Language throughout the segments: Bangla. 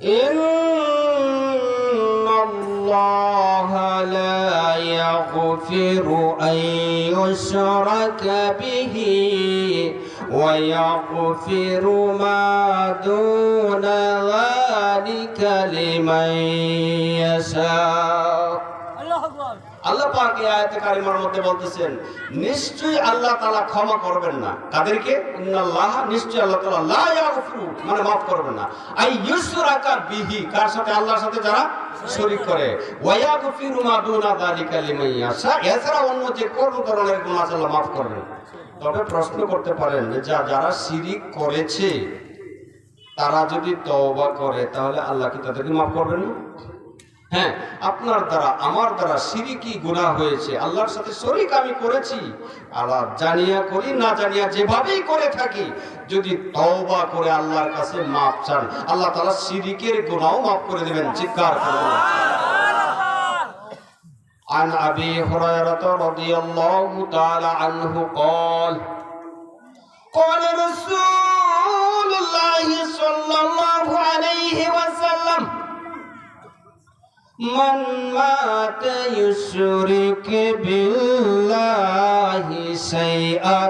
ইন্নাল্লাহা লা ইয়াগফিরু আন ইউশরাকা বিহি ওয়া ইয়াগফিরু মা দুনা যালিকা লিমান ইয়াশা। আল্লাহ পাক এই আয়াতে কারিমার মধ্যে বলতেছেন, নিশ্চয়ই আল্লাহ তাআলা ক্ষমা করবেন না কাদেরকে? ইন্নাল্লাহ, নিশ্চয়ই আল্লাহ তাআলা লা ইয়াগফিরু, মানে মাফ করবেন না, আই ইউশরাকা বিহি, কার সাথে? আল্লাহর সাথে যারা শরীক করে, ওয়া ইয়াগফিরু মা দুনা যালিকা লিমান ইয়াশা, এছাড়া অন্য যে কোন ধরনের গুনাহ আল্লাহ মাফ করবেন। তবে প্রশ্ন করতে পারেন যে যারা শিরিক করেছে তারা যদি তওবা করে তাহলে আল্লাহ কি তাদেরকে মাফ করবেন না? হ্যাঁ, আপনার দ্বারা আমার দ্বারা শিরকি গুনাহ হয়েছে, আল্লাহর সাথে শরীক আমি করেছি, আল্লাহ জানিয়া করি না জানিয়া যেভাবেই করে থাকি, যদি তওবা করে আল্লাহর কাছে মাফ চান, আল্লাহ তাআলা শিরকের গুনাহও মাফ করে দেবেন। চিৎকার করুন। عن أبي هريرة رضي الله تعالى عنه قال قال رسول الله صلى الله عليه وسلم من مات يشرك بالله شيئا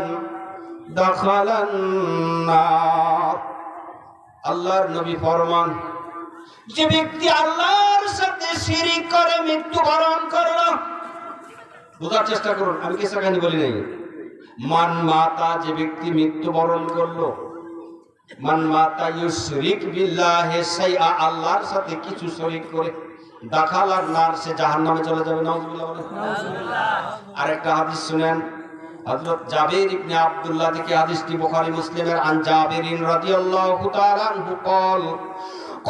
دخل النار। আল্লাহর নবী ফরমান, যে ব্যক্তি আল্লাহর সাথে শিরিক করে মৃত্যুবরণ করলো, বোঝার চেষ্টা করুন, আমি কিসা কাহিনী বলি নাই। মান মাতা, যে ব্যক্তি মৃত্যুবরণ করলো, মান মাতা ইউশরিক বিল্লাহি শাইআ, আল্লাহর সাথে কিছু শরীক করে, দাখালান নার, সে জাহান্নামে চলে যাবে। নাউযুবিল্লাহ বলেন। আরেকটা হাদিস শুনেন, হযরত জাবির ইবনে আব্দুল্লাহ থেকে হাদিসটি বুখারী মুসলিমের। আন জাবিরিন রাদিয়াল্লাহু তাআলা আনহু قال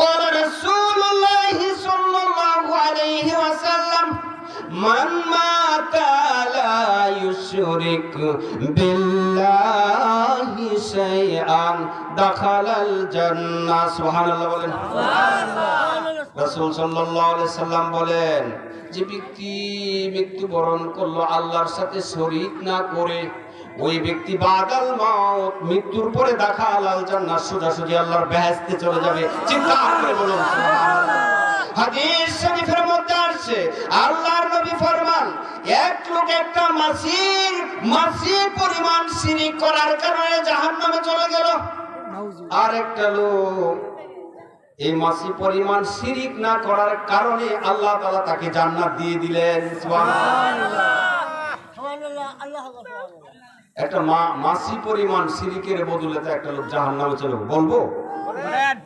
قال رسول الله صلى الله عليه وسلم من مات لا يشرك بالله شيئا دخل الجنة। সুবহানাল্লাহ বলেন। রাসূল সাল্লাল্লাহু আলাইহি সাল্লাম বলেন, যে ব্যক্তি মৃত্যুবরণ করলো আল্লাহর সাথে শরীক না করে, ওই ব্যক্তি বাদাল মাউত, মৃত্যুর পরে দাখাল আল জান্নাত, সোজাসুজি আল্লাহর বেহেশতে চলে যাবে। চিৎকার করে বলুন সুবহানাল্লাহ। হাদিস শরীফের মধ্যে আসছে, আল্লাহর নবী ফরমান, এক লোক একটা মাছি পরিমাণ শিরক করার কারণে জাহান্নামে চলে গেল, আর একটা লোক এই মাছি পরিমাণ শিরক না করার কারণে আল্লাহ তাআলা তাকে জান্নাত দিয়ে দিলেন। সুবহানাল্লাহ, সুবহানাল্লাহ, আল্লাহু আকবার। একটা মাছি পরিমাণ শিরকের বদলে একটা লোক জাহান্নামে চলে গেল, বলবো? বলেন।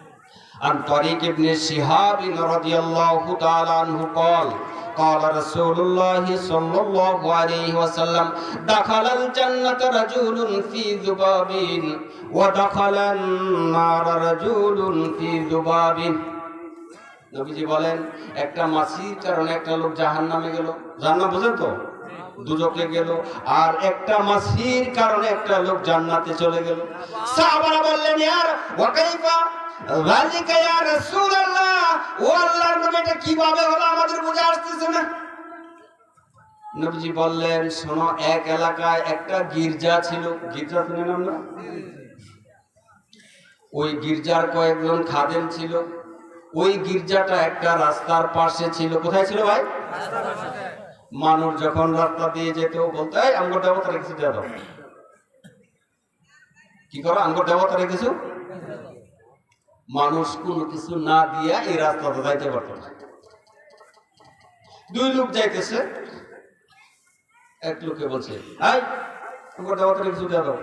عن طريق ابن شهاب رضي الله تعالى عنه قال قال رسول الله صلى الله عليه وسلم دخل الجنة رجل في ذباب ودخل النار رجل في ذباب। নবীজি বলেন, একটা মাছির কারণে একটা লোক জাহান্নামে গেল, জান্নাত বুঝেন তো, দুজকে গেল, আর একটা মাছির কারণে একটা লোক জান্নাতে চলে গেল। সাহাবারা বললেন, ইয়ার ওয়া কাইফা যালিকা ইয়া রাসূলুল্লাহ, ও আল্লাহর নবী, এটা কিভাবে হলো, আমাদের বুঝে আসতেছে না। নবীজি বললেন, শোনো, এক এলাকায় একটা গির্জা ছিল, গির্জা শুনেন আমরা? ওই গির্জার কয়েকজন খাদেম ছিল। ওই গির্জাটা একটা রাস্তার পাশে ছিল। কোথায় ছিল ভাই? রাস্তার পাশে। মানুষ যখন রাস্তা দিয়ে যেত বলতো, এই আমগো দেবতারে কিছু দিয়ে দাও। কি করো? আমগো দেবতারে কিছু। মানুষ কোনো কিছু না দিয়া এই রাস্তাতে যাইতে পারত না। দুই লোক যাইতেছে, এক লোকে বলছে, এই আমগো দেবতারে কিছু দিয়ে দাও।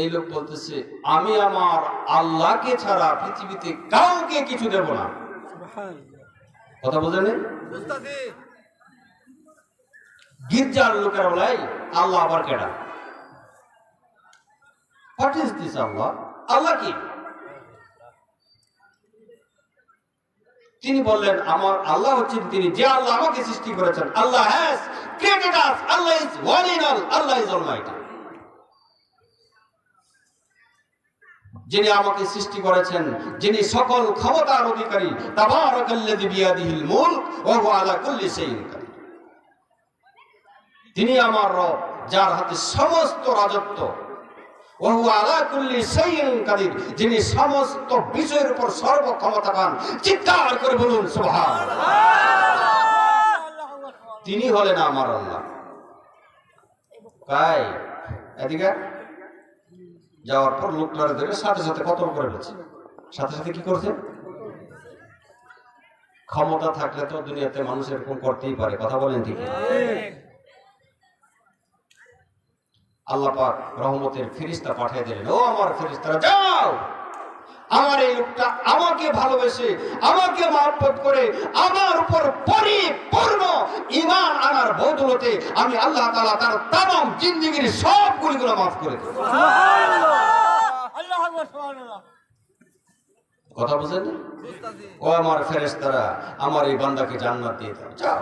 এই লোক বলতেছে, আমি আমার আল্লাহকে ছাড়া পৃথিবীতে কাউকে কিছু দেব না। কথা বোঝেন? গির্জার লোকেরা বলে, আল্লাহ আবার কেডা? হোয়াট ইজ দিস আল্লাহ? আল্লাহ কি? তিনি বললেন, আমার আল্লাহ হচ্ছেন তিনি যে আল্লাহ আমাকে সৃষ্টি করেছেন। Allah has created us, Allah is one in all, Allah is almighty. যিনি আমাকে সৃষ্টি করেছেন, যিনি সকল ক্ষমতার অধিকারী, তাবারাকাল্লাযী বিয়াদিহিল মুলক ওয়া হুয়া আলা কুল্লি শাইইন কাদির। তিনি আমার রব, যার হাতে সমস্ত রাজত্ব। ওয়া হুয়া আলা কুল্লি শাইইন কাদির, যিনি সমস্ত বিষয়ের উপর সর্বক্ষমতাবান। চিৎকার করে বলুন সুবহানাল্লাহ। তিনি হলেন আমার আল্লাহ। তাই এদিকে যাওয়ার পর লোকটারে ধরে সাথে সাথে কতল করে ফেলছে। সাথে সাথে কি করছে? ক্ষমতা থাকলে তো দুনিয়াতে মানুষ এরকম করতেই পারে, কথা বলেন ঠিক? আল্লাহ পাক রহমতের ফেরেশতা পাঠিয়ে দিলেন, ও আমার ফেরেশতারা যাও, আমার এই লোকটা আমাকে ভালোবেসে আমাকে মহব্বত করে আমার উপর পরিপূর্ণ ঈমান আনার বদৌলতে আমি আল্লাহ তাআলা তার तमाम জিন্দেগীর সব গুনাহগুলো মাফ করে দেব। সুবহানাল্লাহ, আল্লাহু আকবার, সুবহানাল্লাহ। কথা বুঝেন? ও আমার ফেরেশতারা, আমার এই বান্দাকে জান্নাত দিয়ে দাও, যাও।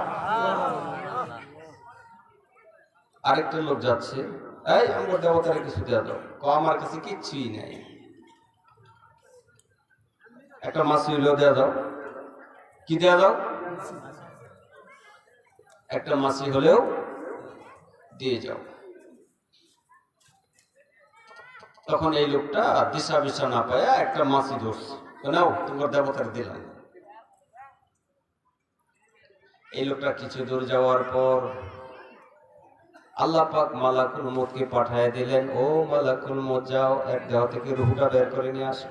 আরেকটা লোক যাচ্ছে, এই আমার দেবতারে কিছু দেয়া দাও। আমার কাছে কিচ্ছুই নাই, একটা মাছি হইলেও দেয়া দাও। কি দেয়া দাও? একটা মাছি হলেও দিয়ে যাও। তখন এই লোকটা দিশা বিশা না পায় একটা মাছি ধরছে, নাও তোমার দেবতার দিলাম। এই লোকটা কিছু দূর যাওয়ার পর আল্লাহ পাক মালাকুল মউতকে পাঠিয়ে দিলেন, ও মালাকুল মউত যাও, এক দেহ থেকে রূহটা বের করে নিয়ে আসো।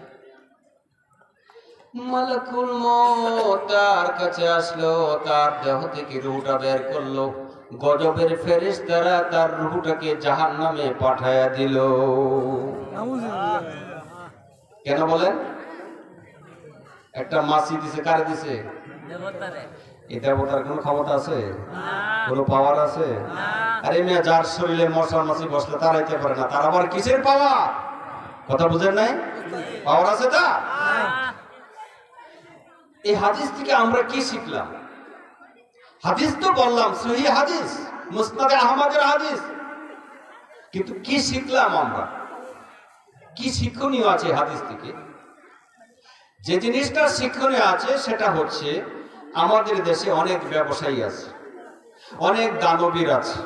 মালাকুল মউত তার কাছে আসলো, তার দেহ থেকে রূহটা বের করলো। গজবের ফেরেশতারা তার রূহটাকে জাহান্নামে পাঠায়া দিল। কেন বলেন? একটা মাছি দিছে, কারে দিছে? দেবতারে। এই দেবতার কোনো ক্ষমতা আছে? কোনো পাওয়ার আছে? আরে মিয়া, যার শরীরে মশা মাছি বসলে তারাইতে পারে না, তার আবার কিসের পাওয়ার? কথা বুঝেন নাই? পাওয়ার আছে তা? এই হাদিস থেকে আমরা কি শিখলাম? হাদিস তো বললাম সহিহ হাদিস, মুসনাদে আহমদের হাদিস, কিন্তু কি শিখলাম আমরা? কি শিক্ষণীয় আছে হাদিস থেকে? যে জিনিসটা শিক্ষণীয় আছে সেটা হচ্ছে, আমাদের দেশে অনেক ব্যবসায়ী আছে, অনেক দানবীর আছে,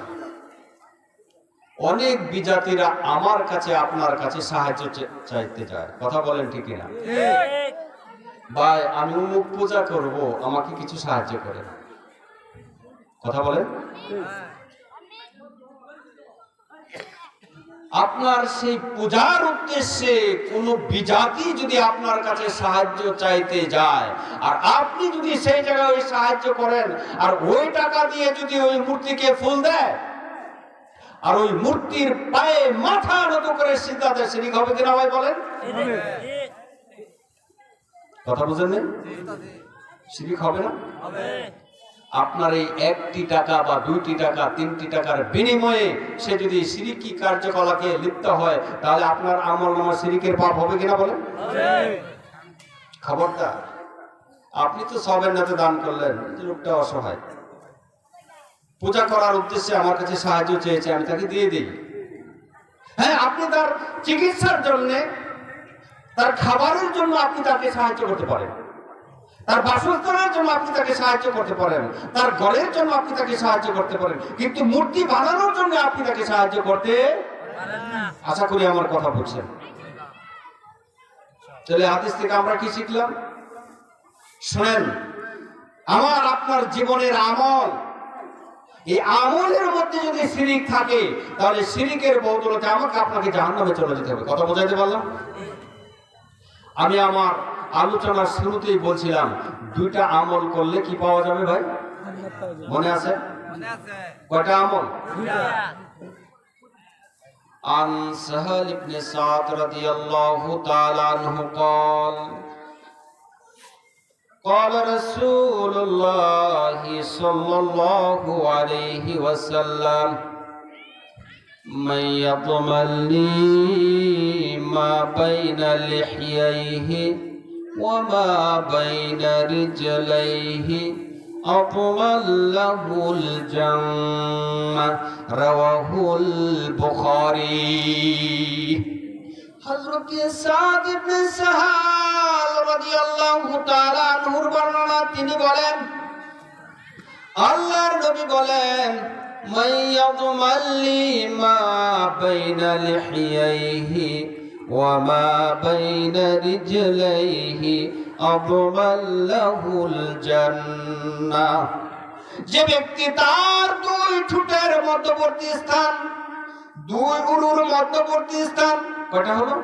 অনেক বিজাতিরা আমার কাছে আপনার কাছে সাহায্য চাইতে যায়। কথা বলেন ঠিক না? ভাই আমি অমুক পূজা করব, আমাকে কিছু সাহায্য করেন। কথা বলেন? আপনার সেই পূজার উদ্দেশ্যে কোন বিজাতি যদি আপনার কাছে সাহায্য চাইতে যায়, আর আপনি যদি সেই জায়গায় ওই সাহায্য করেন, আর ওই টাকা দিয়ে যদি ওই মূর্তিকে ফুল দেয়, আর ওই মূর্তির পায়ে মাথা নত করে সিজদা দেয়, শিরক হবে কিনা ভাই বলেন? কথা বুঝেন? শিরক হবে না? আপনার এই 1টি টাকা বা 2টি টাকা 3টি টাকার বিনিময়ে সে যদি শিরকি কার্যকলাপে লিপ্ত হয়, তাহলে আপনার আমলনামা শিরকের পাপ হবে কিনা বলেন? খবরদার। আপনি তো সবের নাতে দান করলেন, লোকটা অসহায়, পূজা করার উদ্দেশ্যে আমার কাছে সাহায্য চেয়েছে, আমি তাকে দিয়ে দিই। হ্যাঁ, আপনি তার চিকিৎসার জন্য, তার খাবারের জন্য আপনি তাকে সাহায্য করতে পারেন, তার বাসস্থানের জন্য আপনি তাকে সাহায্য করতে পারেন, তার ঘরের জন্য আপনি তাকে সাহায্য করতে পারেন, কিন্তু মূর্তি বানানোর জন্য আপনি তাকে সাহায্য করতে পারেন না। আশা করি আমার কথা বুঝছেন। তাহলে হাদিস থেকে আমরা কি শিখলাম? শুনেন, আমার আপনার জীবনের আমল, এই আমলের মধ্যে যদি শিরক থাকে, তাহলে শিরকের বদৌলতে আমাকে আপনাকে জাহান্নামে চলে যেতে হবে। কথা বোঝাইতে পারলাম? আমি আমার আলোচনার শুরুতেই বলছিলাম, 2টা আমল করলে কি পাওয়া যাবে ভাই? মনে আছে? কয়টা আমল? عن سهل بن سعد رضي الله تعالى عنه قال قال رسول الله صلى الله عليه وسلم من يضمن لي ما بين لحييه وما بين رجليه أضمن له الجنة رواه البخاري। হযরত সাদ ইবনে সাহাল রাদিয়াল্লাহু তাআলা আনহুর বর্ণনা, তিনি বলেন, আল্লাহর নবী বলেন, মান ইয়াদমাল্লি মা বাইনা লিহিয়াইহি ওয়া মা বাইনা রিজলাইহি আদমাল্লাহুল জান্নাহ। যে ব্যক্তি তার দুই ঠোঁটের মধ্যবর্তী স্থান, দুই উরুর মধ্যবর্তী স্থান, কয়টা হলো?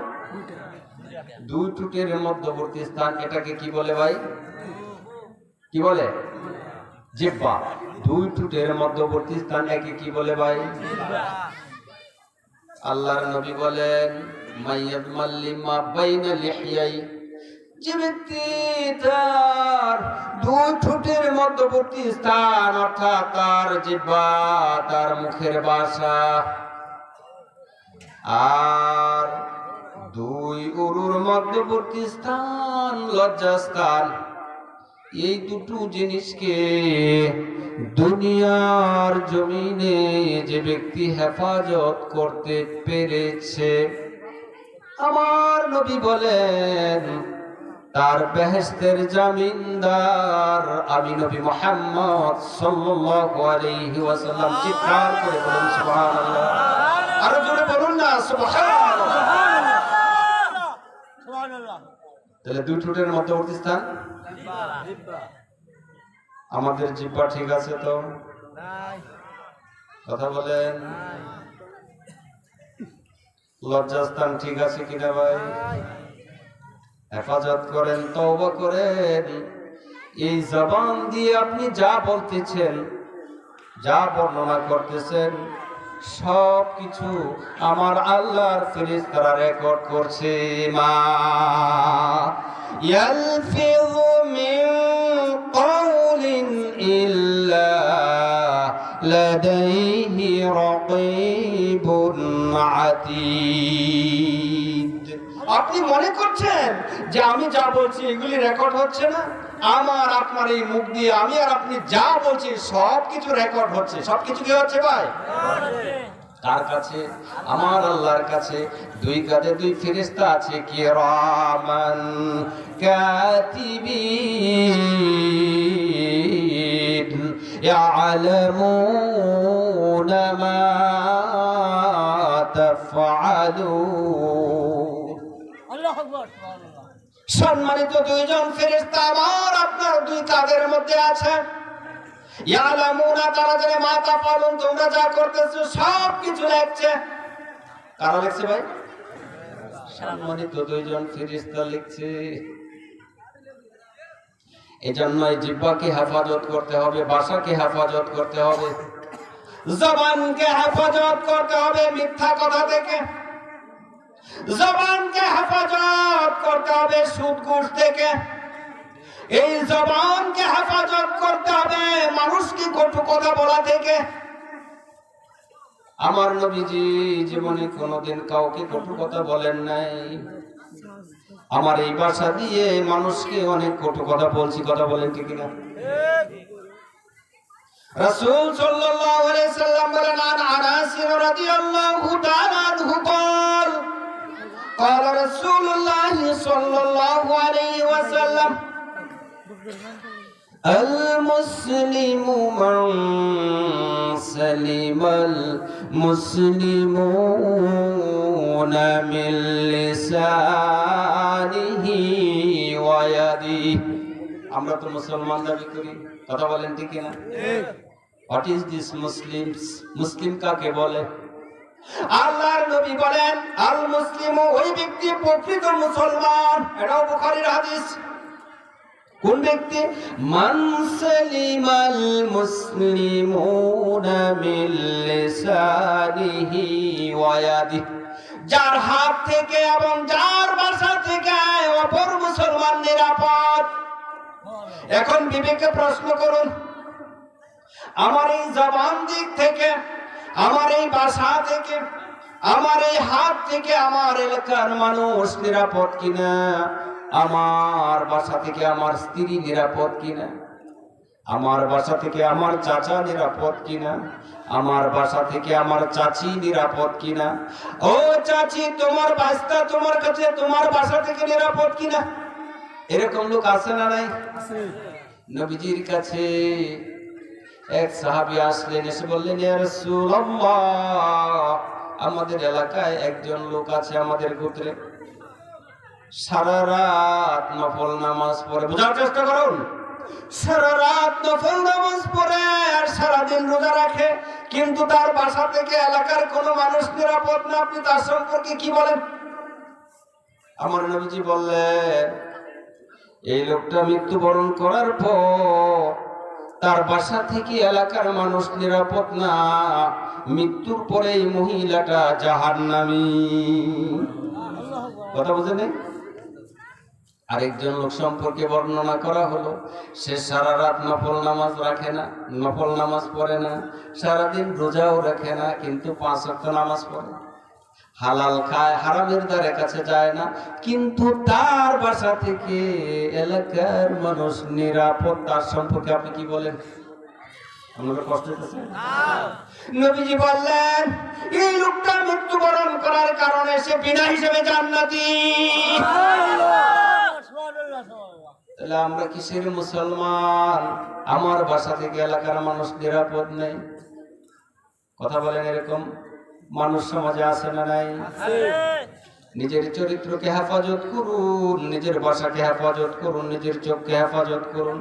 দুই ঠোঁটের মধ্যবর্তী স্থান, এটাকে কি বলে ভাই? কি বলে? জিহ্বা। দুই ঠোঁটের মধ্যবর্তী স্থান একে কি বলে ভাই? আল্লাহর নবী বলেন মাইয়াদমাল্লি মা বাইনা লিহিয়াই, যে ব্যক্তি তার দুই ঠোঁটের মধ্যবর্তী স্থান অর্থাৎ তার জিহ্বা, তার মুখের ভাষা আর দুই উরুর মধ্যবর্তী স্থান লজ্জাস্থান, এই দুটো জিনিসকে দুনিয়ার জমিনে যে ব্যক্তি হেফাজত করতে পেরেছে, আমার নবী বলেন তার বেহেশতের জামিনদার আমি নবী মুহাম্মদ সাল্লাল্লাহু আলাইহি ওয়াসাল্লাম। চিৎকার করে বলুন সুবহানাল্লাহ। আরো জোরে বলুন না সুবহানাল্লাহ। তাহলে দুই ঠোঁটের মধ্যবর্তী স্থান আমাদের জিহ্বা ঠিক আছে তো? কথা বলেন। লজ্জাস্থান ঠিক আছে কিনা ভাই? হেফাজত করেন, তওবা করেন। এই জবান দিয়ে আপনি যা বলতেছেন, যা বর্ণনা করতেছেন, সব কিছু আমার আল্লাহর ফেরেশতারা রেকর্ড করছে। মা ইয়ালফিযু মিন কাওলিন ইল্লা লাদাইহি রাকীবুন আতীদ। আপনি মনে করছেন যে আমি যা বলছি এগুলি রেকর্ড হচ্ছে না? আমার আপনার এই মুখ দিয়ে আমি আর আপনি যা বলছি সব কিছু রেকর্ড হচ্ছে। সব কিছু কি হচ্ছে ভাই? তার কাছে, আমার আল্লাহর কাছে দুই কাঁধে দুই ফেরেশতা আছে, কিরামান কাতিবিন ইয়ালামুনা মা তাফআলুন। আল্লাহু আকবার। সম্মানিত দুইজন ফেরেশতা আমার আপনার দুই কাঁধের মধ্যে আছে। ইয়ালামুনা, তারা জানে মা তাফআলুন, তোমরা যা করতেছো সব কিছু লিখছে। কারা লিখছে ভাই? সম্মানিত দুইজন ফেরেশতা লিখছে। এজন্য এই জিহ্বাকে হেফাজত করতে হবে, ভাষাকে হেফাজত করতে হবে, জবানকে হেফাজত করতে হবে মিথ্যা কথা থেকে, জবানকে হেফাজত করতে হবে সুদ ঘুষ থেকে, এই জবানকে হেফাজত করতে হবে মানুষকে কটু কথা বলা থেকে। আমার নবীজি জীবনে কোনোদিন কাউকে কটু কথা বলেন নাই। আমার এই ভাষা দিয়ে মানুষকে অনেক কটু কথা বলছি। কথা বলেন ঠিক কিনা? রাসূল সাল্লাল্লাহু আলাইহি সাল্লাম বলেন আন আনাস রাদিয়াল্লাহু তাআলা আনহু قال قال رسول الله صلى الله عليه وسلم المسلم من سلم المسلمون من لسانه ويده। আমরা তো মুসলমান দাবি করি, কথা বলেন ঠিক কিনা? What is this Muslims? মুসলিম কাকে বলে? আল্লাহর নবী বলেন আল মুসলিম ওই ব্যক্তি প্রকৃত মুসলমান। এটাও বুখারীর হাদিস। কোন ব্যক্তি? মান সালিমাল মুসলিমুনা মিন লিসানিহি ওয়া ইয়াদিহি, যার হাত থেকে এবং যার ভাষা থেকে অপর মুসলমান নিরাপদ। এখন বিবেকে প্রশ্ন করুন, আমার এই জবান দিক থেকে, আমার এই ভাষা থেকে, আমার এই হাত থেকে আমার এলাকার মানুষ নিরাপদ কিনা? আমার বাসা থেকে আমার স্ত্রী নিরাপদ কিনা? আমার বাসা থেকে আমার চাচা নিরাপদ কিনা? আমার বাসা থেকে আমার চাচি নিরাপদ কিনা? ও চাচি, তোমার বাস্তা তোমার কাছে তোমার বাসা থেকে নিরাপদ কিনা? এরকম লোক আছে না নাই? নবীজির কাছে এক সাহাবী আসলেন, এসে বললেন, ইয়া রাসূলুল্লাহ, আমাদের এলাকায় একজন লোক আছে আমাদের গোত্রে, সারা রাত নফল নামাজ পড়ে। বোঝার চেষ্টা করুন, সারা রাত নফল নামাজ পড়ে আর সারাদিন রোজা রাখে, কিন্তু তার বাসা থেকে এলাকার কোনো মানুষ নিরাপদ না। আপনি তার সম্পর্কে কি বলেন? আমার নবীজি বললেন, এই লোকটা মৃত্যুবরণ করার পর তার বাসা থেকে এলাকার মানুষ নিরাপদ না, মৃত্যুর পরে এই মহিলাটা জাহান্নামী। কথা বুঝেন? আরেকজন লোক সম্পর্কে বর্ণনা করা হলো, সে সারা রাত নফল নামাজ রাখে না, নফল নামাজ পড়ে না, সারাদিন রোজাও রাখে না, কিন্তু 5 ওয়াক্ত নামাজ পড়ে, হালাল খায়, হারামের দ্বারে কাছে যায় না, কিন্তু তার বাসা থেকে এলাকার মানুষ নিরাপদ। তার সম্পর্কে আপনি কি বলেন? আপনাদের কষ্ট হচ্ছে? নবীজি বললেন, এই লোকটা মৃত্যুবরণ করার কারণে সে বিনা হিসেবে জান্নাতি। তাহলে আমরা কিসের মুসলমান? আমার বাসা থেকে এলাকার মানুষ নিরাপদ নেই। কথা বলেন, এরকম মানুষ সমাজে আছে না নাই? নিজের চরিত্রকে হেফাজত করুন, নিজের বাসাকে হেফাজত করুন, নিজের চোখকে হেফাজত করুন।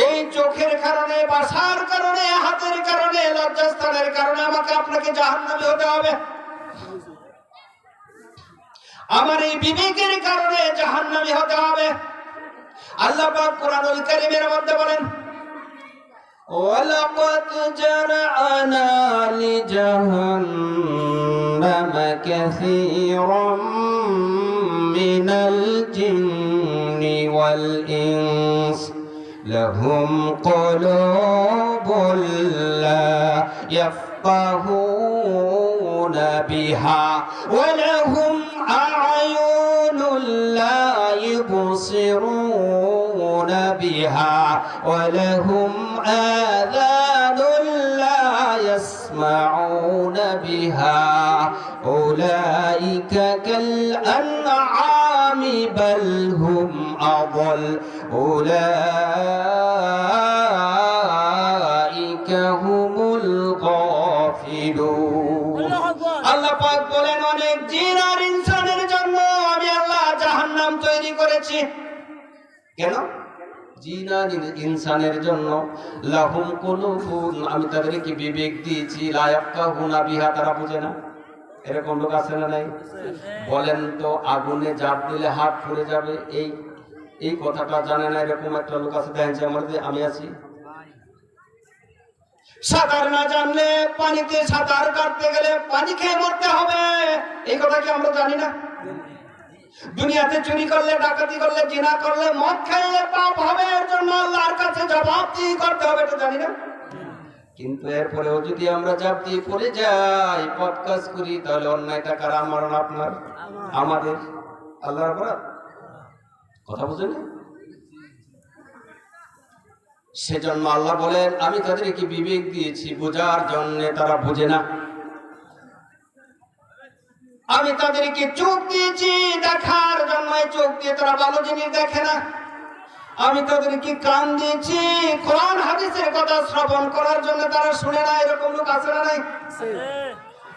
এই চোখের কারণে, বাসার কারণে, হাতের কারণে, লজ্জাস্থানের কারণে আমাকে আপনাকে জাহান্নামী হতে হবে। আমার এই বিবেকের কারণে জাহান্নামী হতে হবে। আল্লাহ পাক কোরআনুল কারীমের মধ্যে বলেন, ওয়ালাকাদ জারআনা লিজাহান্নামা কাসীরাম মিনাল জিন্নি ওয়াল ইনস লাহুম কুলুবুন লা ইয়াফকাহুনা বিহা ওয়া লাহুম আ'য়ুনুন লা ইবসিরুনা বিহা ওয়া লাহুম آذان لا يسمعون بها أولئك كالأنعام بل هم أضل أولئك هم الغافلون। আল্লাহ পাক বলেন, অনেক জিন আর ইনসানের জন্য আমি আল্লাহ জাহান্নাম তৈরি করেছি। কেন? জিন আর ইনসানের জন্য লাহুম কুলুবুন, আমি তাদেরকে বিবেক দিয়েছি, লা ইয়াফকাহুনা বিহা, তারা বুঝে না। এরকম লোক আছে না নাই? বলেন তো, আগুনে ঝাঁপ দিলে হাত পুড়ে যাবে, এই কথাটা জানে না, এরকম একটা লোক আছে? দেখেন, আমাদের আমি আছি। সাঁতার না জানলে, পানিতে সাঁতার কাটতে গেলে পানি খেয়ে মরতে হবে, এই কথা কি আমরা জানি না? দুনিয়াতে চুরি করলে, ডাকাতি করলে, জিনা করলে, মদ খেলে পাপ হবে, এর জন্য আল্লাহর কাছে জবাবদিহি করতে হবে, এটা জানি না? কিন্তু এরপরেও যদি আমরা জাপ দিয়ে পড়ে যাই, পথ কাজ করি, তাহলে অন্যায়টা কার? আমার না আপনার? আমাদের। আল্লাহর অপরাধ। কথা বুঝেন? সেজন্য আল্লাহ বলেন, আমি তাদেরকে বিবেক দিয়েছি বোঝার জন্য, তারা বুঝে না। আমি তাদেরকে চোখ দিয়েছি দেখার জন্য, চোখ দিয়ে তারা ভালো জিনিস দেখে না। আমি তাদেরকে কান দিয়েছি কোরআন হাদিসের কথা শ্রবণ করার জন্য, তারা শুনে না। এরকম লোক আছে না নাই?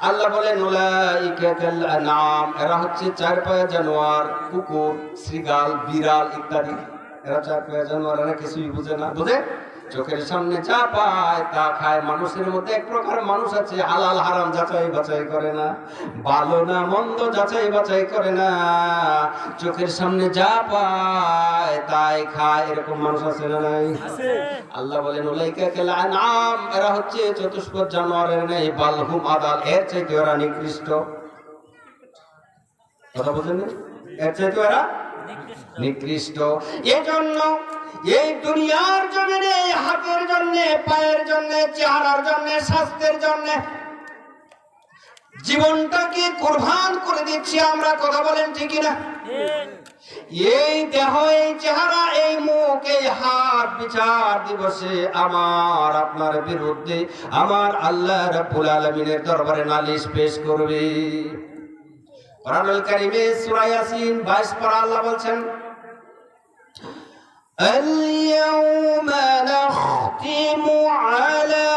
আল্লাহ বলেন, উলাইকা কাল আনআম, এরা হচ্ছে 4 পায়া জানোয়ার, কুকুর, শৃগাল, বিড়াল ইত্যাদি। এরা 4 পায়া জানোয়ার, এরা কিছুই বুঝে না। বুঝে? চোখের সামনে যা পায় তা খায়। মানুষের মধ্যে এক প্রকার মানুষ আছে, হালাল হারাম যাচাই বাছাই করে না, ভালো না মন্দ যাচাই বাছাই করে না, চোখের সামনে যা পায় তাই খায়। এরকম মানুষ আছে না নাই? আল্লাহ বলেন, উলাইকা কাল আনআম, এরা হচ্ছে চতুষ্পদ জানোয়ারের ন্যায়, বাল হুম আদাল, এর চাইতে ওরা নিকৃষ্ট। কথা বলেন, এর চাইতে ওরা নিকৃষ্ট। এজন্য এই দুনিয়ার জমিনে হাতের জন্য, পায়ের জন্য, চেহারার জন্য, স্বাস্থ্যের জন্য জীবনটাকে কুরবান করে দিচ্ছি আমরা। কথা বলেন ঠিক না? এই দেহ, এই চেহারা, এই মুখ, এই হাত বিচার দিবসে আমার আপনার বিরুদ্ধে আমার আল্লাহ রাব্বুল আলামিনের দরবারে নালিশ পেশ করবে। কোরআনুল কারীমে সূরা ইয়াসিন 22 পারা আল্লাহ বলছেন, اليوم نختم على